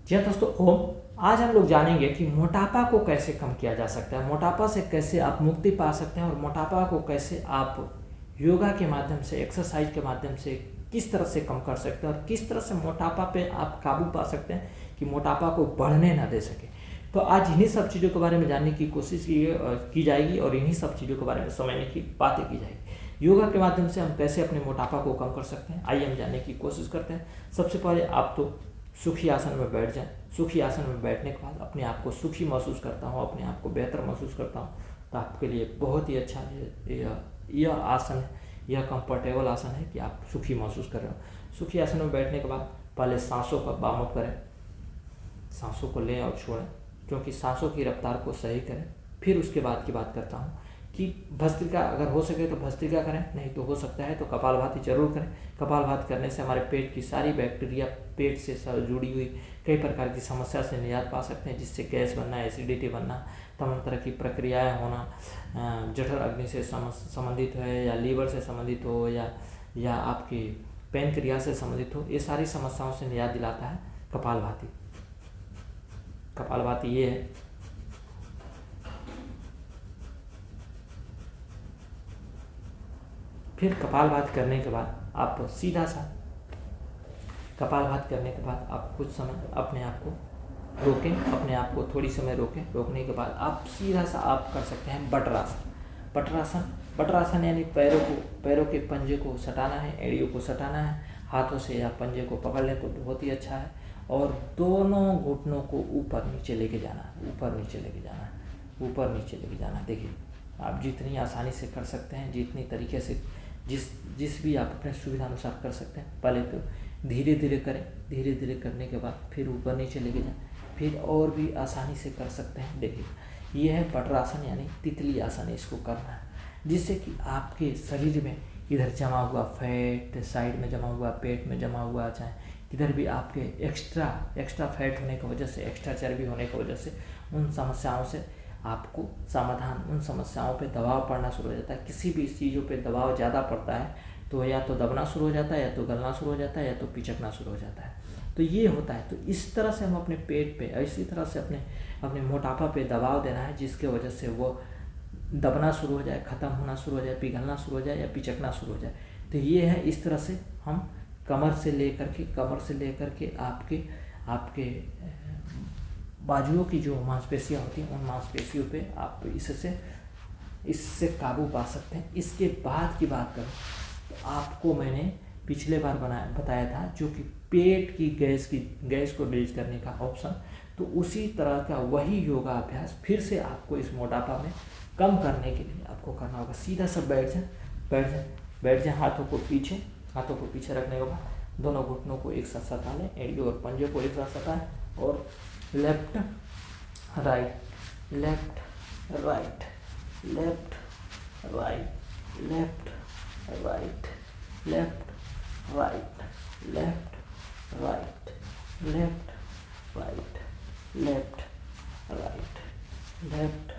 जी हाँ दोस्तों, ओम। आज हम लोग जानेंगे कि मोटापा को कैसे कम किया जा सकता है, मोटापा से कैसे आप मुक्ति पा सकते हैं और मोटापा को कैसे आप योगा के माध्यम से, एक्सरसाइज के माध्यम से किस तरह से कम कर सकते हैं और किस तरह से मोटापा पे आप काबू पा सकते हैं कि मोटापा को बढ़ने ना दे सके। तो आज इन्हीं सब चीज़ों के बारे में जानने की कोशिश की जाएगी और इन्हीं सब चीज़ों के बारे में समझने की बातें की जाएगी। योगा के माध्यम से हम कैसे अपने मोटापा को कम कर सकते हैं, आइए हम जानने की कोशिश करते हैं। सबसे पहले आप तो सुखी आसन में बैठ जाएं। सुखी आसन में बैठने के बाद अपने आप को सुखी महसूस करता हूँ, अपने आप को बेहतर महसूस करता हूँ, तो आपके लिए बहुत ही अच्छा यह आसन है, यह कंफर्टेबल आसन है कि आप सुखी महसूस कर रहे हो। सुखी आसन में बैठने के बाद पहले सांसों का वार्म अप करें, सांसों को लें और छोड़ें, क्योंकि सांसों की रफ्तार को सही करें। फिर उसके बाद की बात करता हूँ कि भस्त्रिका, अगर हो सके तो भस्त्रिका करें, नहीं तो हो सकता है तो कपालभाति जरूर करें। कपालभाति करने से हमारे पेट की सारी बैक्टीरिया, पेट से जुड़ी हुई कई प्रकार की समस्या से निजात पा सकते हैं, जिससे गैस बनना, एसिडिटी बनना, तमाम तरह की प्रक्रियाएं होना, जठर अग्नि से संबंधित है या लीवर से संबंधित हो या आपकी पैनक्रिया से संबंधित हो, ये सारी समस्याओं से निजात दिलाता है कपालभाति। कपालभाति ये है। फिर कपालभाति करने के बाद आप सीधा सा, कपालभाति करने के बाद आप कुछ समय अपने आप को रोकें, अपने आप को थोड़ी समय रोकें। रोकने के बाद आप सीधा सा आप कर सकते हैं बटरासन। बटरासन यानी पैरों के पंजे को सटाना है, एड़ियों को सटाना है, हाथों से या पंजे को पकड़ लें तो बहुत ही अच्छा है, और दोनों घुटनों को ऊपर नीचे लेके जाना है, ऊपर नीचे लेके जाना है, ऊपर नीचे लेके जाना है। देखिए, आप जितनी आसानी से कर सकते हैं, जितनी तरीके से जिस भी आप अपने सुविधा अनुसार कर सकते हैं। पहले तो धीरे धीरे करें, धीरे धीरे करने के बाद फिर ऊपर नीचे लेके जाएं, फिर और भी आसानी से कर सकते हैं। देखिए, ये है बटरासन यानी तितली आसन, इसको करना है, जिससे कि आपके शरीर में इधर जमा हुआ फैट, साइड में जमा हुआ, पेट में जमा हुआ, चाहे किधर भी आपके एक्स्ट्रा फैट होने की वजह से, एक्स्ट्रा चर्बी होने की वजह से उन समस्याओं से आपको समाधान, उन समस्याओं पे दबाव पड़ना शुरू हो जाता है। किसी भी चीज़ों पे दबाव ज़्यादा पड़ता है तो या तो दबना शुरू हो जाता है, या तो गलना शुरू हो जाता है, या तो पिचकना शुरू हो जाता है। तो ये होता है। तो इस तरह से हम अपने पेट पे, इसी तरह से अपने मोटापा पे दबाव देना है, जिसके वजह से वो दबना शुरू हो जाए, ख़त्म होना शुरू हो जाए, पिघलना शुरू हो जाए या पिचकना शुरू हो जाए। तो ये है, इस तरह से हम कमर से लेकर के आपके बाजुओं की जो मांसपेशियाँ होती हैं, उन मांसपेशियों पे आप इससे काबू पा सकते हैं। इसके बाद की बात करूँ तो आपको मैंने पिछले बार बताया था, जो कि पेट की गैस को रिलीज करने का ऑप्शन, तो उसी तरह का वही योगा अभ्यास फिर से आपको इस मोटापा में कम करने के लिए आपको करना होगा। सीधा सा बैठ जाए, हाथों को पीछे रखने के बाद दोनों घुटनों को एक साथ सटा लें, एड़ियों और पंजे को एक साथ सटाएं, और left right, left right, left right, left right, left right, left right, left right, left right, left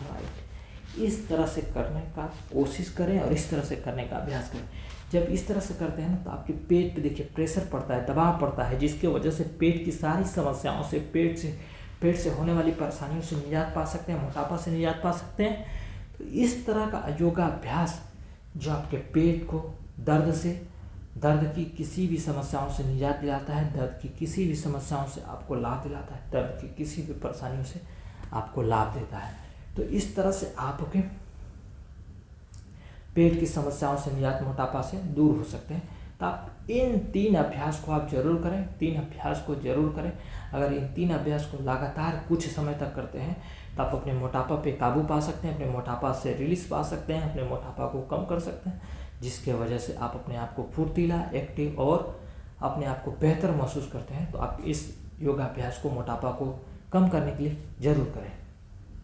right, इस तरह से करने का कोशिश करें और इस तरह से करने का अभ्यास करें। जब इस तरह से करते हैं ना, तो आपके पेट पे देखिए प्रेशर पड़ता है, दबाव पड़ता है, जिसके वजह से पेट की सारी समस्याओं से, पेट से होने वाली परेशानियों से निजात पा सकते हैं, मोटापा से निजात पा सकते हैं। तो इस तरह का योगाभ्यास जो आपके पेट को दर्द की किसी भी समस्याओं से निजात दिलाता है, दर्द की किसी भी समस्याओं से आपको लाभ दिलाता है, दर्द की किसी भी परेशानियों से आपको लाभ देता है। तो इस तरह से आपके पेट की समस्याओं से निजात, मोटापा से दूर हो सकते हैं। तो आप इन 3 अभ्यास को आप जरूर करें, 3 अभ्यास को जरूर करें। अगर इन 3 अभ्यास को लगातार कुछ समय तक करते हैं तो आप अपने मोटापा पे काबू पा सकते हैं, अपने मोटापा से रिलीज पा सकते हैं, अपने मोटापा को कम कर सकते हैं, जिसके वजह से आप अपने आप को फुर्तीला, एक्टिव और अपने आप को बेहतर महसूस करते हैं। तो आप इस योगाभ्यास को, मोटापा को कम करने के लिए जरूर करें।